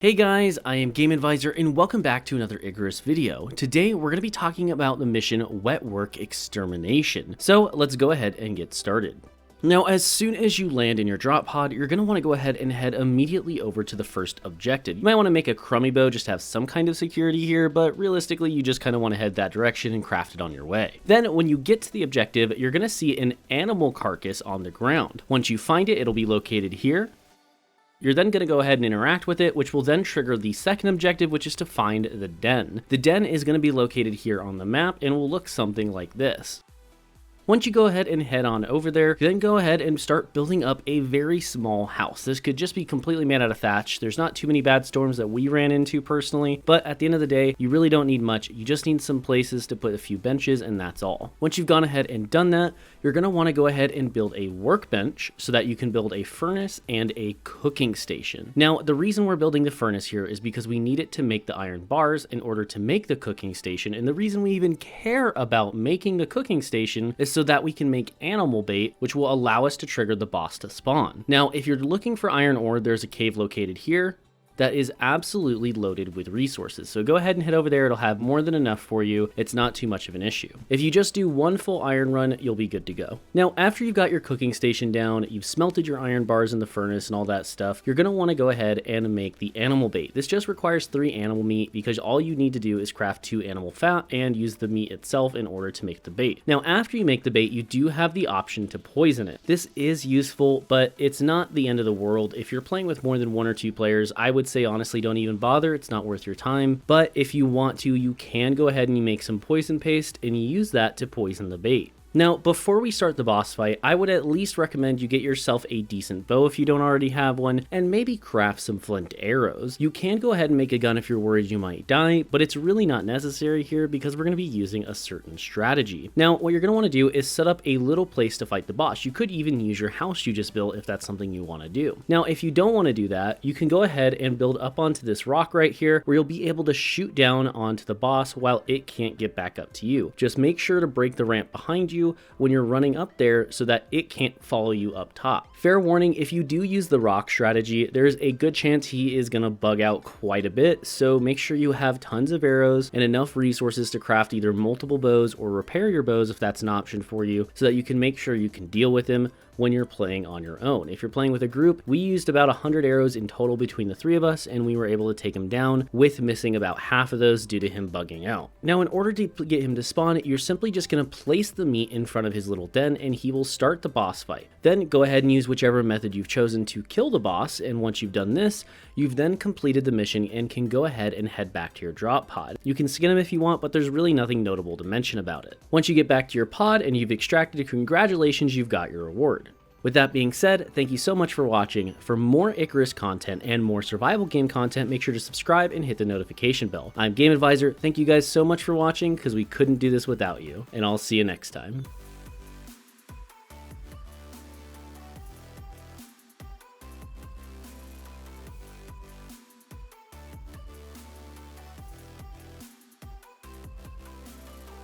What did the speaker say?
Hey guys, I am Game Advisor and welcome back to another Icarus video. Today we're going to be talking about the mission Wet Work Extermination. So let's go ahead and get started. Now, as soon as you land in your drop pod, you're going to want to go ahead and head immediately over to the first objective. You might want to make a crummy bow just to have some kind of security here, but realistically you just kind of want to head that direction and craft it on your way. Then when you get to the objective, you're going to see an animal carcass on the ground. Once you find it, it'll be located here. You're then going to go ahead and interact with it, which will then trigger the second objective, which is to find the den. The den is going to be located here on the map and will look something like this. Once you go ahead and head on over there, then go ahead and start building up a very small house. This could just be completely made out of thatch. There's not too many bad storms that we ran into personally, but at the end of the day, you really don't need much. You just need some places to put a few benches and that's all. Once you've gone ahead and done that, you're going to want to go ahead and build a workbench so that you can build a furnace and a cooking station. Now, the reason we're building the furnace here is because we need it to make the iron bars in order to make the cooking station. And the reason we even care about making the cooking station is so that we can make animal bait, which will allow us to trigger the boss to spawn. Now, if you're looking for iron ore, there's a cave located here that is absolutely loaded with resources. So go ahead and head over there. It'll have more than enough for you. It's not too much of an issue. If you just do one full iron run, you'll be good to go. Now, after you've got your cooking station down, you've smelted your iron bars in the furnace and all that stuff, you're gonna wanna go ahead and make the animal bait. This just requires 3 animal meat because all you need to do is craft 2 animal fat and use the meat itself in order to make the bait. Now, after you make the bait, you do have the option to poison it. This is useful, but it's not the end of the world. If you're playing with more than 1 or 2 players, I would say honestly don't even bother. It's not worth your time. But if you want to, you can go ahead and you make some poison paste and you use that to poison the bait. Now, before we start the boss fight, I would at least recommend you get yourself a decent bow if you don't already have one, and maybe craft some flint arrows. You can go ahead and make a gun if you're worried you might die, but it's really not necessary here because we're going to be using a certain strategy. Now, what you're going to want to do is set up a little place to fight the boss. You could even use your house you just built if that's something you want to do. Now, if you don't want to do that, you can go ahead and build up onto this rock right here where you'll be able to shoot down onto the boss while it can't get back up to you. Just make sure to break the ramp behind you when you're running up there so that it can't follow you up top. Fair warning, if you do use the rock strategy, there's a good chance he is going to bug out quite a bit, so make sure you have tons of arrows and enough resources to craft either multiple bows or repair your bows if that's an option for you, so that you can make sure you can deal with him when you're playing on your own. If you're playing with a group, we used about 100 arrows in total between the 3 of us, and we were able to take him down with missing about half of those due to him bugging out. Now, in order to get him to spawn, you're simply just going to place the meat in front of his little den and he will start the boss fight. Then go ahead and use whichever method you've chosen to kill the boss, and once you've done this, you've then completed the mission and can go ahead and head back to your drop pod. You can skin him if you want, but there's really nothing notable to mention about it. Once you get back to your pod and you've extracted, congratulations, you've got your reward. With that being said, thank you so much for watching. For more Icarus content and more survival game content, make sure to subscribe and hit the notification bell. I'm Game Advisor. Thank you guys so much for watching because we couldn't do this without you, and I'll see you next time.